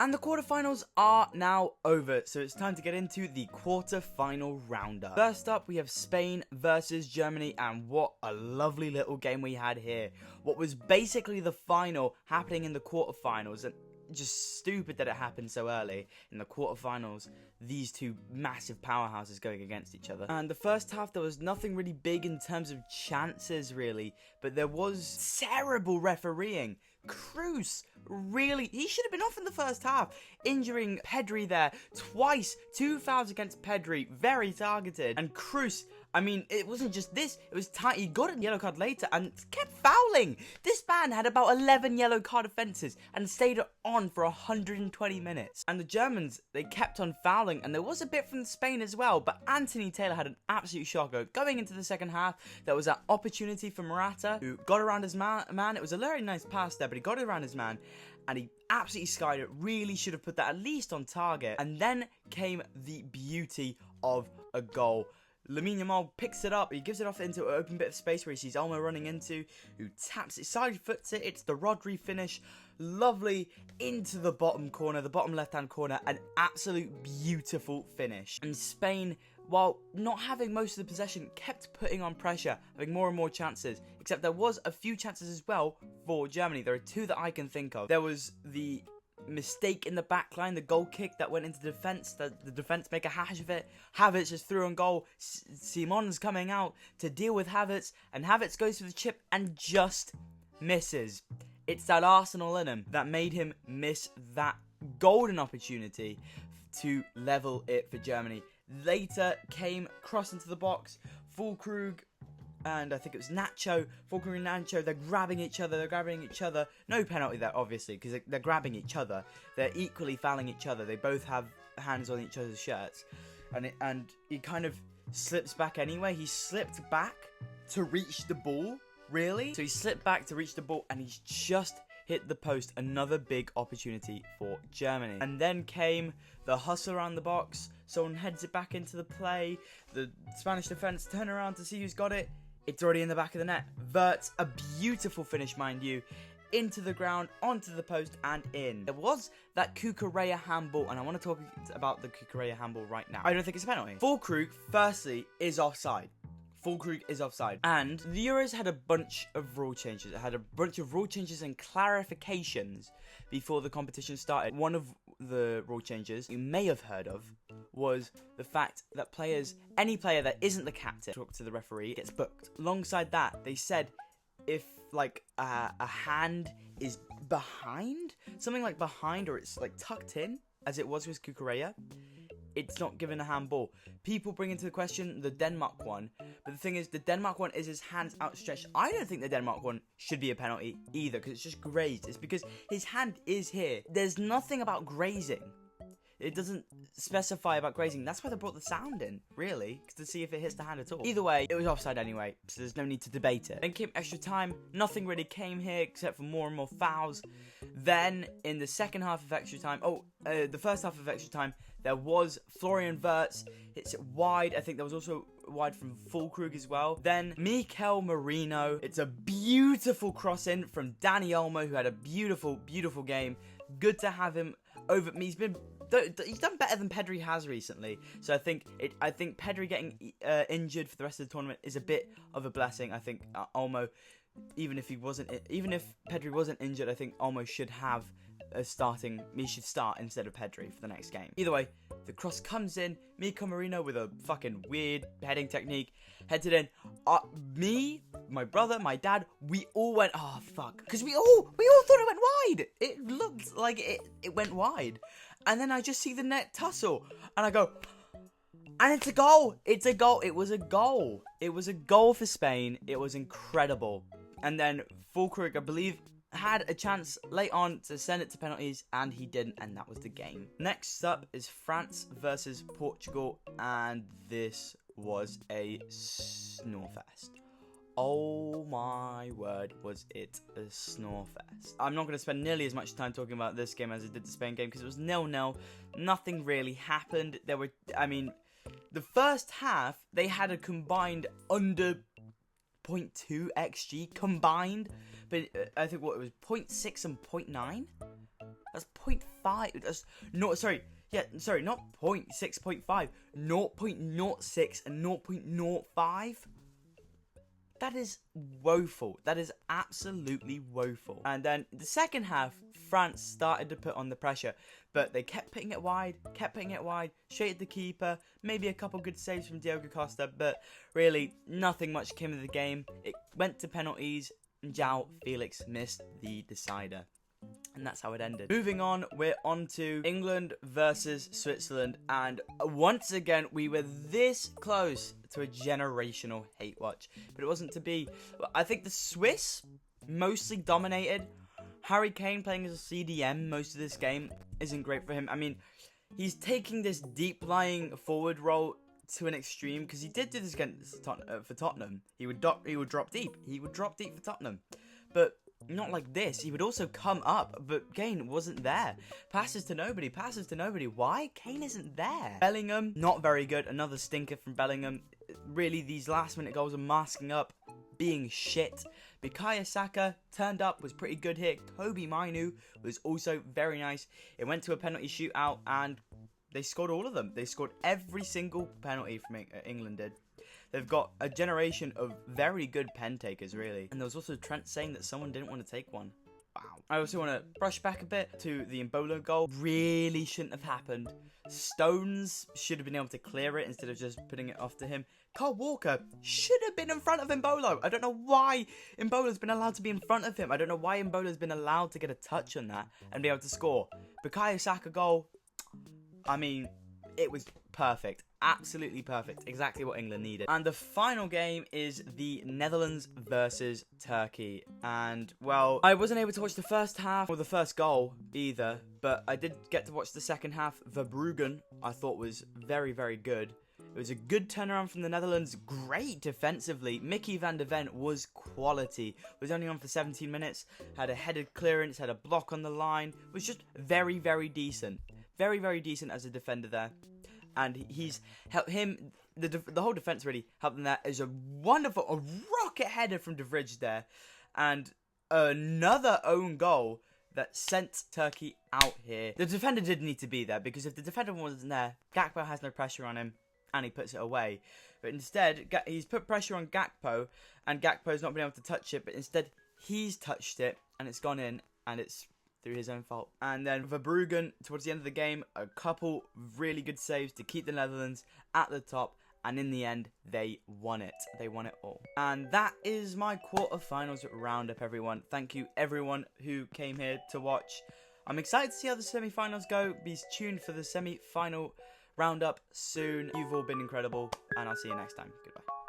And the quarterfinals are now over, so it's time to get into the quarterfinal roundup. First up, we have Spain versus Germany, and what a lovely little game we had here. What was basically the final happening in the quarterfinals, and just stupid that it happened so early in the quarterfinals. These two massive powerhouses going against each other. And the first half, there was nothing really big in terms of chances, really, but there was terrible refereeing. Cruz, really, he should have been off in the first half, injuring Pedri there twice. 2 fouls against Pedri, very targeted. And Cruz, I mean, it wasn't just this, it was tight. He got a yellow card later and kept fouling. This man had about 11 yellow card offences and stayed on for 120 minutes. And the Germans, they kept on fouling, and there was a bit from Spain as well, but Anthony Taylor had an absolute shocker. Going into the second half, there was that opportunity for Morata, who got around his man. It was a very nice pass there, but he got it around his man, and he absolutely skied it. Really should have put that at least on target. And then came the beauty of a goal. Lamine Yamal picks it up, he gives it off into an open bit of space where he sees Olmo running into, who taps it, side foots it, it's the Rodri finish, lovely, into the bottom corner, the bottom left hand corner, an absolute beautiful finish. And Spain, while not having most of the possession, kept putting on pressure, having more and more chances, except there was a few chances as well for Germany. There are two that I can think of. There was the mistake in the back line, the goal kick that went into the defense, the defense make a hash of it. Havertz just threw on goal. Simon's coming out to deal with Havertz, and Havertz goes for the chip and just misses. It's that Arsenal in him that made him miss that golden opportunity to level it for Germany. Later came cross into the box, Füllkrug and I think it was Nacho. Füllkrug and Nacho, they're grabbing each other. No penalty there, obviously, because they're grabbing each other. They're equally fouling each other. They both have hands on each other's shirts. And he kind of slips back anyway. He slipped back to reach the ball, really. So he slipped back to reach the ball, and he's just hit the post. Another big opportunity for Germany. And then came the hustle around the box. Someone heads it back into the play. The Spanish defense turn around to see who's got it. It's already in the back of the net. Verts, a beautiful finish, mind you, into the ground, onto the post, and in. There was that Cucurella handball, and I want to talk about the Cucurella handball right now. I don't think it's a penalty. Füllkrug, firstly, is offside. Füllkrug is offside. And the Euros had a bunch of rule changes. It had a bunch of rule changes and clarifications before the competition started. One of the rule changes you may have heard of was the fact that players, any player that isn't the captain, talk to the referee, gets booked. Alongside that, they said if like a hand is behind, something like behind, or it's like tucked in, as it was with Cucurella, it's not given a handball. People bring into the question the Denmark one, but the thing is, the Denmark one is his hands outstretched. I don't think the Denmark one should be a penalty either, because it's just grazed. It's because his hand is here. There's nothing about grazing. It doesn't specify about grazing. That's why they brought the sound in, really, to see if it hits the hand at all. Either way, it was offside anyway, so there's no need to debate it. Then came extra time. Nothing really came here except for more and more fouls. Then, in the second half of extra time, the first half of extra time, there was Florian Wirtz. It's wide. I think there was also wide from Füllkrug as well. Then Mikel Merino. It's a beautiful cross in from Dani Olmo, who had a beautiful, beautiful game. Good to have him over me. He's done better than Pedri has recently. So I think Pedri getting injured for the rest of the tournament is a bit of a blessing. I think Olmo, even if Pedri wasn't injured, I think Olmo should have he should start instead of Pedri for the next game. Either way, the cross comes in. Mikel Merino with a fucking weird heading technique heads it in. Me, my brother, my dad, we all went, oh fuck, because we all thought it went wide. It looked like it went wide, and then I just see the net tussle, and I go, and it's a goal. It's a goal. It was a goal. It was a goal for Spain. It was incredible. And then Füllkrug, I believe, had a chance late on to send it to penalties, and he didn't, and that was the game. Next up is France versus Portugal, and this was a snorefest. Oh my word, was it a snorefest. I'm not going to spend nearly as much time talking about this game as I did the Spain game, because it was 0-0. Nothing really happened. The first half, they had a combined under 0.2 XG combined, but I think it was 0.6 and 0.9. That's 0.5. That's not, sorry. Yeah, sorry, not 6.5. 0.06 and 0.05. That is woeful. That is absolutely woeful. And then the second half, France started to put on the pressure, but they kept putting it wide, straight at the keeper, maybe a couple good saves from Diogo Costa, but really nothing much came of the game. It went to penalties, and João Felix missed the decider. And that's how it ended. Moving on, we're on to England versus Switzerland. And once again, we were this close to a generational hate watch. But it wasn't to be. I think the Swiss mostly dominated. Harry Kane playing as a CDM most of this game isn't great for him. I mean, he's taking this deep-lying forward role to an extreme. Because he did do this against for Tottenham. He would drop deep. He would drop deep for Tottenham. But not like this. He would also come up, but Kane wasn't there. Passes to nobody. Why? Kane isn't there. Bellingham, not very good. Another stinker from Bellingham. Really, these last-minute goals are masking up being shit. Bukayo Saka turned up, was pretty good here. Kobe Mainu was also very nice. It went to a penalty shootout, and they scored all of them. They scored every single penalty from England did. They've got a generation of very good pen takers, really. And there was also Trent saying that someone didn't want to take one. Wow. I also want to brush back a bit to the Embolo goal. Really shouldn't have happened. Stones should have been able to clear it instead of just putting it off to him. Kyle Walker should have been in front of Embolo. I don't know why Embolo's been allowed to be in front of him. I don't know why Embolo's been allowed to get a touch on that and be able to score. Bukayo Saka goal, I mean, it was perfect. Absolutely perfect. Exactly what England needed. And the final game is the Netherlands versus Turkey. And, well, I wasn't able to watch the first half or the first goal either, but I did get to watch the second half. Verbruggen, I thought, was very, very good. It was a good turnaround from the Netherlands. Great defensively. Mickey van der Ven was quality. Was only on for 17 minutes. Had a headed clearance. Had a block on the line. Was just very, very decent. Very, very decent as a defender there. And he's helped him, the whole defense really helped them there. Is a rocket header from De Vrij there. And another own goal that sent Turkey out here. The defender did need to be there, because if the defender wasn't there, Gakpo has no pressure on him and he puts it away. But instead, he's put pressure on Gakpo, and Gakpo's not been able to touch it, but instead he's touched it and it's gone in, and it's through his own fault. And then Verbruggen, towards the end of the game, a couple really good saves to keep the Netherlands at the top. And in the end, they won it. They won it all. And that is my quarterfinals roundup, everyone. Thank you, everyone who came here to watch. I'm excited to see how the semi-finals go. Be tuned for the semi-final roundup soon. You've all been incredible, and I'll see you next time. Goodbye.